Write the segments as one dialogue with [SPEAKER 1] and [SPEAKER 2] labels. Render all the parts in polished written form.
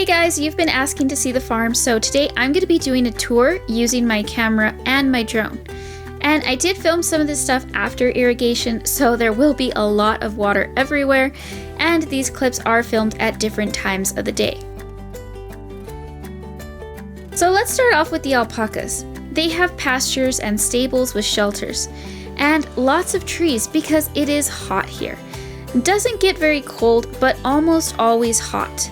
[SPEAKER 1] guys, you've been asking to see the farm, so today I'm going to be doing a tour using my camera and my drone. And I did film some of this stuff after irrigation, so there will be a lot of water everywhere, and these clips are filmed at different times of the day. So let's start off with the alpacas. They have pastures and stables with shelters, and lots of trees because it is hot here. It doesn't get very cold, but almost always hot.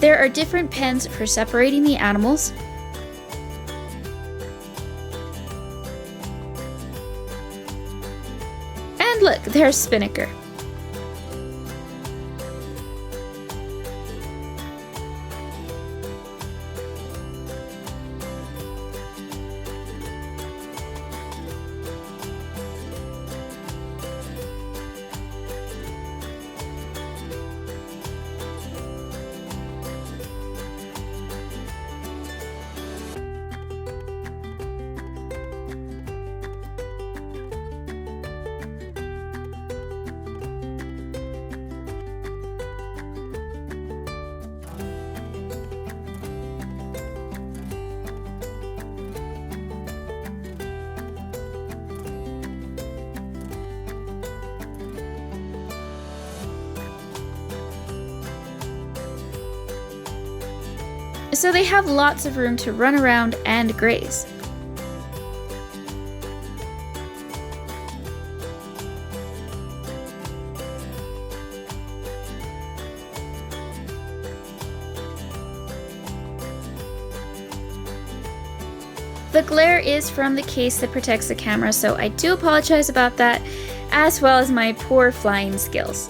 [SPEAKER 1] There are different pens for separating the animals. And look, there's Spinnaker. So they have lots of room to run around and graze. The glare is from the case that protects the camera, so I do apologize about that, as well as my poor flying skills.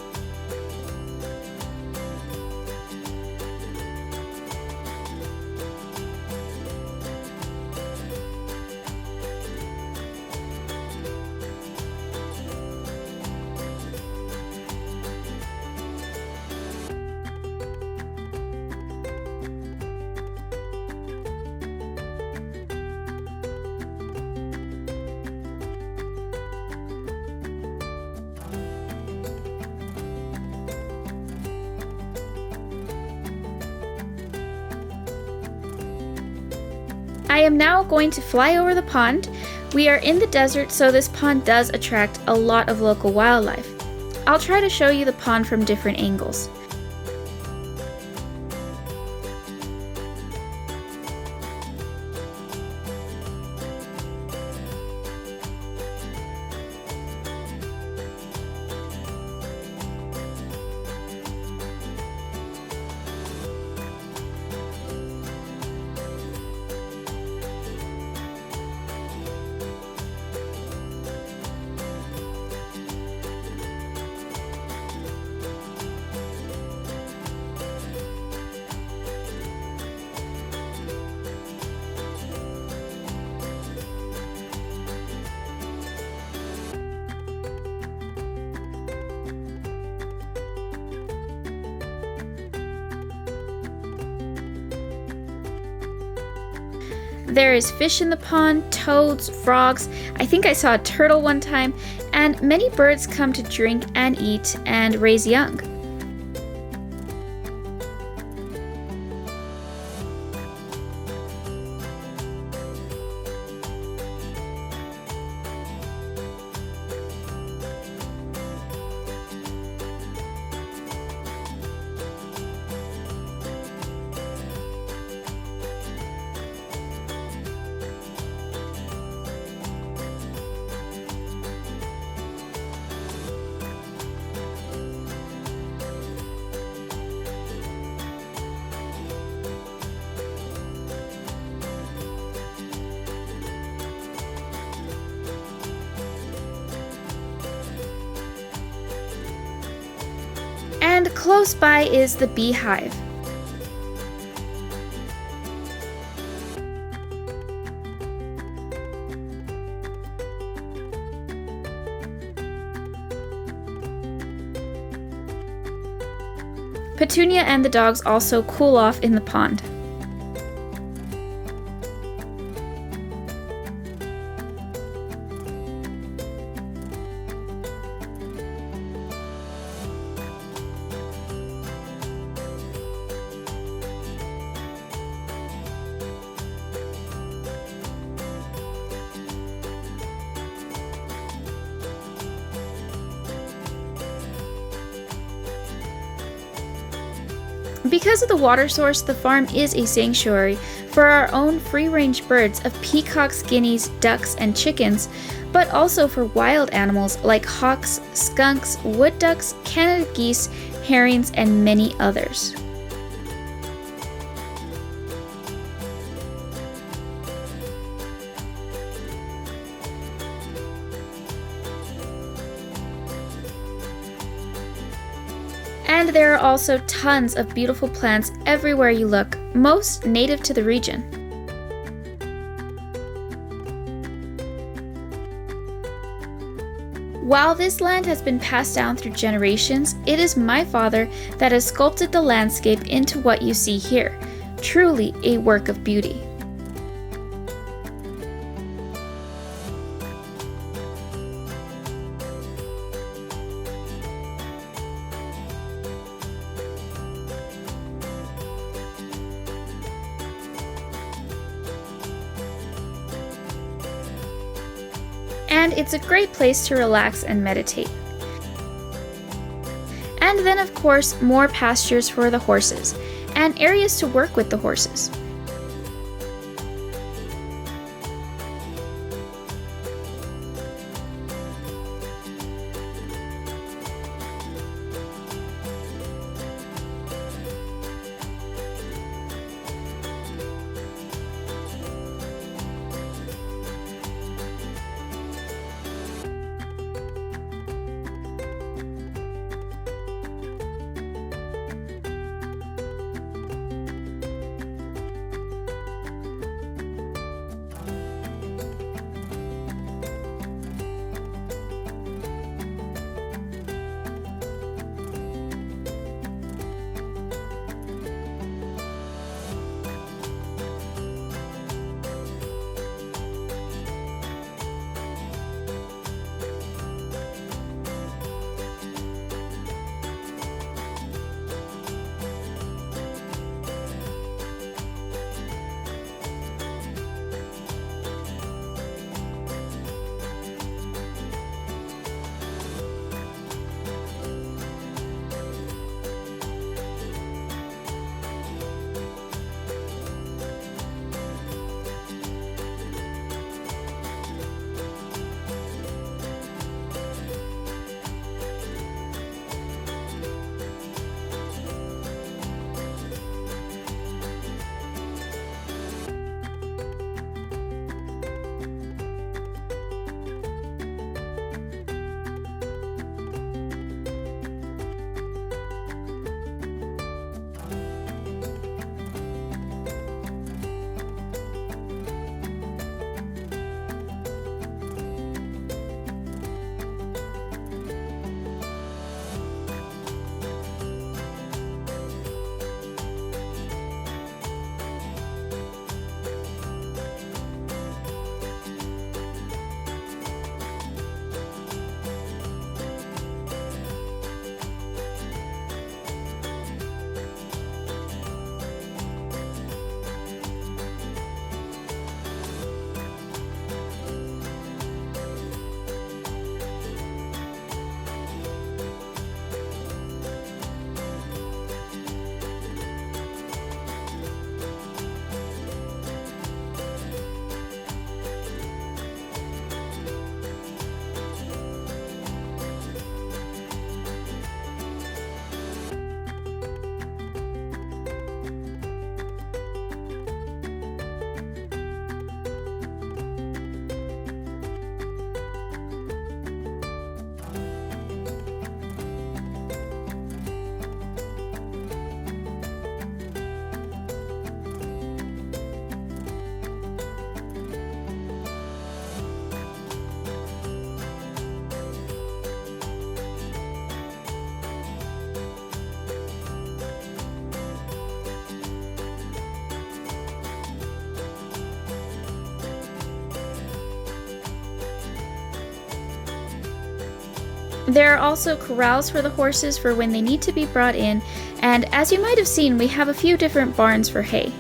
[SPEAKER 1] I am now going to fly over the pond. We are in the desert, so this pond does attract a lot of local wildlife. I'll try to show you the pond from different angles. There is fish in the pond, toads, frogs, I think I saw a turtle one time, and many birds come to drink and eat and raise young. And close by is the beehive. Petunia and the dogs also cool off in the pond. Because of the water source, the farm is a sanctuary for our own free-range birds of peacocks, guineas, ducks, and chickens, but also for wild animals like hawks, skunks, wood ducks, Canada geese, herons, and many others. And there are also tons of beautiful plants everywhere you look, most native to the region. While this land has been passed down through generations, it is my father that has sculpted the landscape into what you see here, truly a work of beauty. And it's a great place to relax and meditate. And then of course, more pastures for the horses, and areas to work with the horses. There are also corrals for the horses for when they need to be brought in, and as you might have seen, we have a few different barns for hay.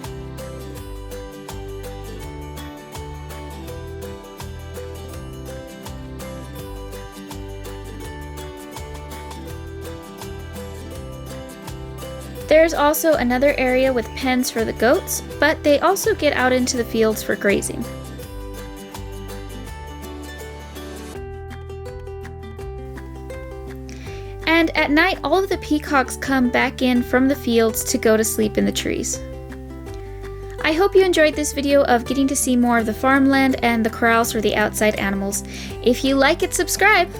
[SPEAKER 1] There's also another area with pens for the goats, but they also get out into the fields for grazing. And at night, all of the peacocks come back in from the fields to go to sleep in the trees. I hope you enjoyed this video of getting to see more of the farmland and the corrals for the outside animals. If you like it, subscribe!